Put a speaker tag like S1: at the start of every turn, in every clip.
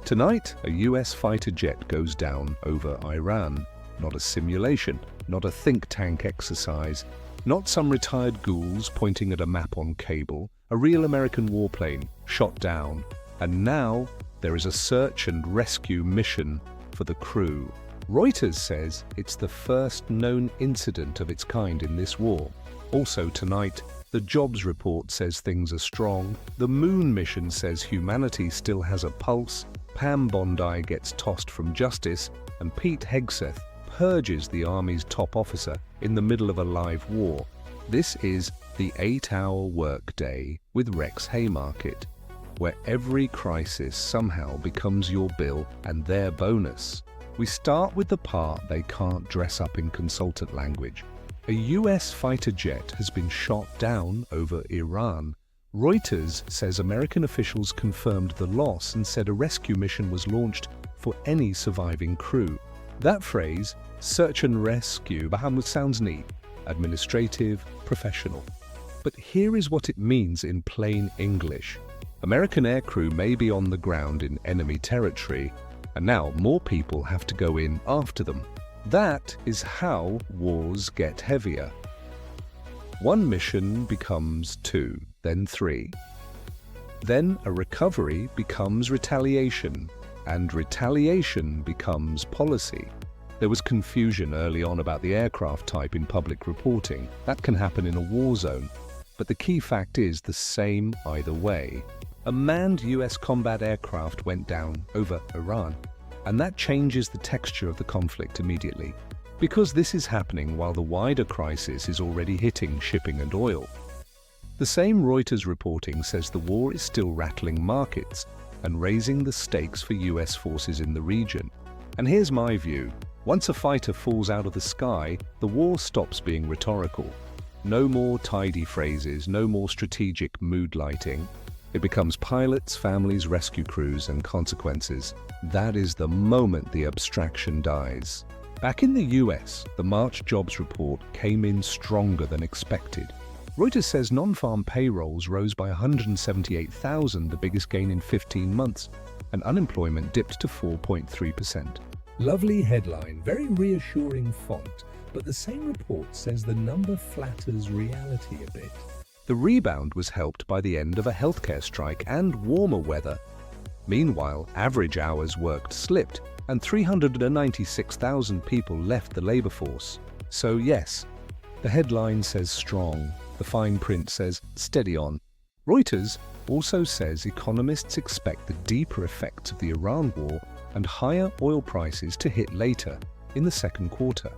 S1: Tonight, a US fighter jet goes down over Iran. Not a simulation, not a think tank exercise, not some retired ghouls pointing at a map on cable, a real American warplane shot down. And now, there is a search and rescue mission for the crew. Reuters says it's the first known incident of its kind in this war. Also tonight, the jobs report says things are strong, the moon mission says humanity still has a pulse, Pam Bondi gets tossed from justice, and Pete Hegseth purges the Army's top officer in the middle of a live war. This is the 8-hour workday with Rex Haymarket, where every crisis somehow becomes your bill and their bonus. We start with the part they can't dress up in consultant language. A US fighter jet has been shot down over Iran. Reuters says American officials confirmed the loss and said a rescue mission was launched for any surviving crew. That phrase, search and rescue, sounds neat, administrative, professional. But here is what it means in plain English. American aircrew may be on the ground in enemy territory, and now more people have to go in after them. That is how wars get heavier. One mission becomes 2, then 3. Then a recovery becomes retaliation, and retaliation becomes policy. There was confusion early on about the aircraft type in public reporting. That can happen in a war zone. But the key fact is the same either way. A manned US combat aircraft went down over Iran. And that changes the texture of the conflict immediately, because this is happening while the wider crisis is already hitting shipping and oil. The same Reuters reporting says the war is still rattling markets and raising the stakes for US forces in the region. And here's my view. Once a fighter falls out of the sky, the war stops being rhetorical. No more tidy phrases, no more strategic mood lighting. It becomes pilots, families, rescue crews, and consequences. That is the moment the abstraction dies. Back in the US, the March jobs report came in stronger than expected. Reuters says non-farm payrolls rose by 178,000, the biggest gain in 15 months, and unemployment dipped to 4.3%.
S2: Lovely headline, very reassuring font, but the same report says the number flatters reality a bit.
S1: The rebound was helped by the end of a healthcare strike and warmer weather. Meanwhile, average hours worked slipped, and 396,000 people left the labor force. So yes, the headline says strong, the fine print says steady on. Reuters also says economists expect the deeper effects of the Iran war and higher oil prices to hit later, in the second quarter.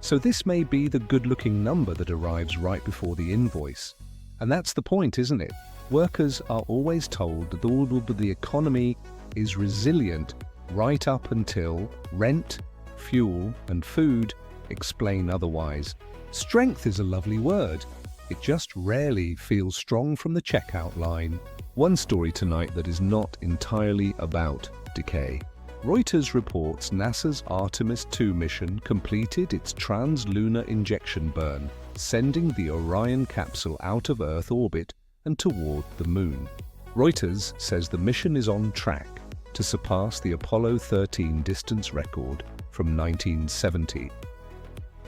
S1: So this may be the good-looking number that arrives right before the invoice. And that's the point, isn't it? Workers are always told that the economy is resilient right up until rent, fuel, and food explain otherwise. Strength is a lovely word. It just rarely feels strong from the checkout line. One story tonight that is not entirely about decay. Reuters reports NASA's Artemis II mission completed its translunar injection burn, sending the Orion capsule out of Earth orbit and toward the Moon. Reuters says the mission is on track to surpass the Apollo 13 distance record from 1970.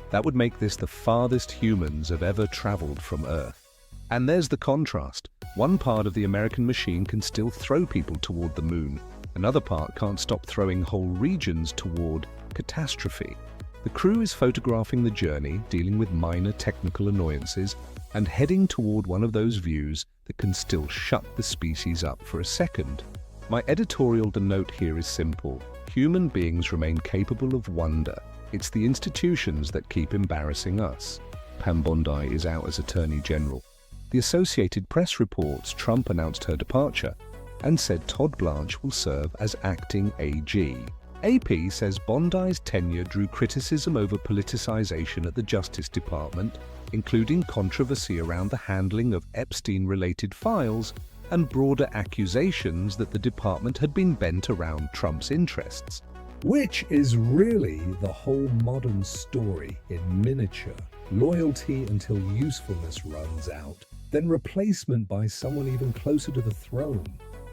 S1: That would make this the farthest humans have ever traveled from Earth. And there's the contrast. One part of the American machine can still throw people toward the Moon. Another part can't stop throwing whole regions toward catastrophe. The crew is photographing the journey, dealing with minor technical annoyances, and heading toward one of those views that can still shut the species up for a second. My editorial note here is simple. Human beings remain capable of wonder. It's the institutions that keep embarrassing us. Pam Bondi is out as Attorney General. The Associated Press reports Trump announced her departure and said Todd Blanche will serve as acting AG. AP says Bondi's tenure drew criticism over politicization at the Justice Department, including controversy around the handling of Epstein-related files and broader accusations that the department had been bent around Trump's interests.
S2: Which is really the whole modern story in miniature. Loyalty until usefulness runs out, then replacement by someone even closer to the throne.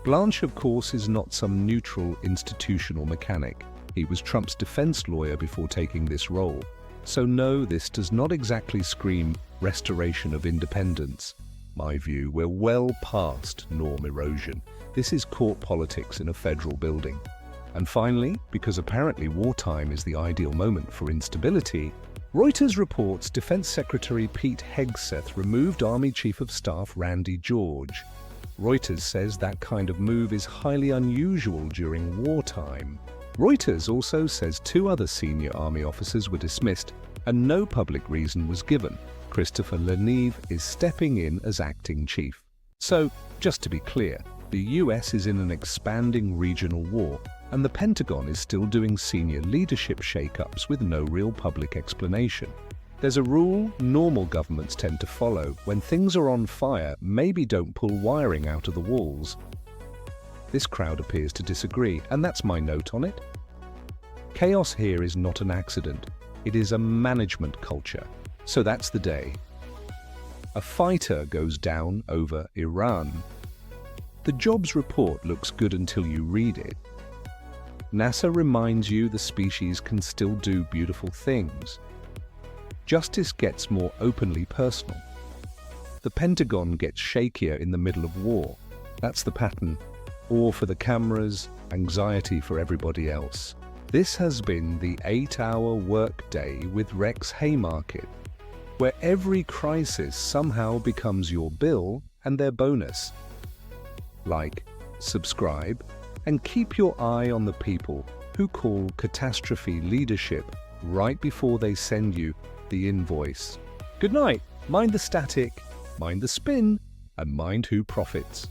S1: Blanche, of course, is not some neutral institutional mechanic. He was Trump's defense lawyer before taking this role. So no, this does not exactly scream restoration of independence. My view, we're well past norm erosion. This is court politics in a federal building. And finally, because apparently wartime is the ideal moment for instability, Reuters reports Defense Secretary Pete Hegseth removed Army Chief of Staff Randy George. Reuters says that kind of move is highly unusual during wartime. Reuters also says 2 other senior Army officers were dismissed and no public reason was given. Christopher Leneve is stepping in as acting chief. So, just to be clear, the US is in an expanding regional war, and the Pentagon is still doing senior leadership shakeups with no real public explanation. There's a rule normal governments tend to follow: when things are on fire, maybe don't pull wiring out of the walls. This crowd appears to disagree, and that's my note on it. Chaos here is not an accident, it is a management culture. So that's the day. A fighter goes down over Iran. The jobs report looks good until you read it. NASA reminds you the species can still do beautiful things. Justice gets more openly personal. The Pentagon gets shakier in the middle of war. That's the pattern. Awe for the cameras, anxiety for everybody else. This has been the 8-hour workday with Rex Haymarket, where every crisis somehow becomes your bill and their bonus. Like, subscribe, and keep your eye on the people who call catastrophe leadership right before they send you the invoice. Good night. Mind the static, mind the spin, and mind who profits.